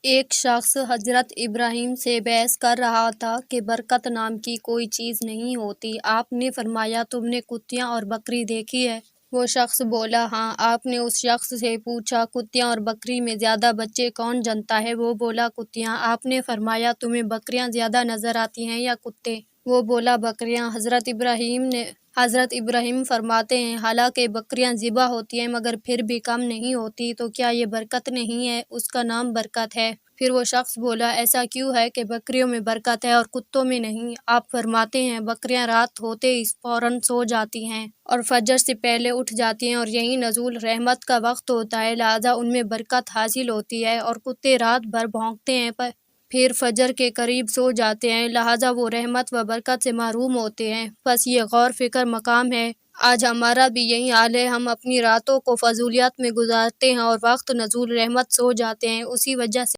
ایک شخص حضرت ابراہیم سے بحث کر رہا تھا کہ برکت نام کی کوئی چیز نہیں ہوتی۔ آپ نے فرمایا، تم نے کتیاں اور بکری دیکھی ہے؟ وہ شخص بولا، ہاں۔ آپ نے اس شخص سے پوچھا، کتیاں اور بکری میں زیادہ بچے کون جنتا ہے؟ وہ بولا، کتیاں۔ آپ نے فرمایا، تمہیں بکریاں زیادہ نظر آتی ہیں یا کتے؟ وہ بولا، بکریاں۔ حضرت ابراہیم فرماتے ہیں، حالانکہ بکریاں ذبح ہوتی ہیں مگر پھر بھی کم نہیں ہوتی، تو کیا یہ برکت نہیں ہے؟ اس کا نام برکت ہے۔ پھر وہ شخص بولا، ایسا کیوں ہے کہ بکریوں میں برکت ہے اور کتوں میں نہیں؟ آپ فرماتے ہیں، بکریاں رات ہوتے ہی فوراً سو جاتی ہیں اور فجر سے پہلے اٹھ جاتی ہیں، اور یہی نزول رحمت کا وقت ہوتا ہے، لہٰذا ان میں برکت حاصل ہوتی ہے، اور کتے رات بھر بھونکتے ہیں پھر فجر کے قریب سو جاتے ہیں، لہٰذا وہ رحمت و برکت سے محروم ہوتے ہیں۔ بس یہ غور فکر مقام ہے۔ آج ہمارا بھی یہی حال ہے، ہم اپنی راتوں کو فضولیات میں گزارتے ہیں اور وقت نزول رحمت سو جاتے ہیں۔ اسی وجہ سے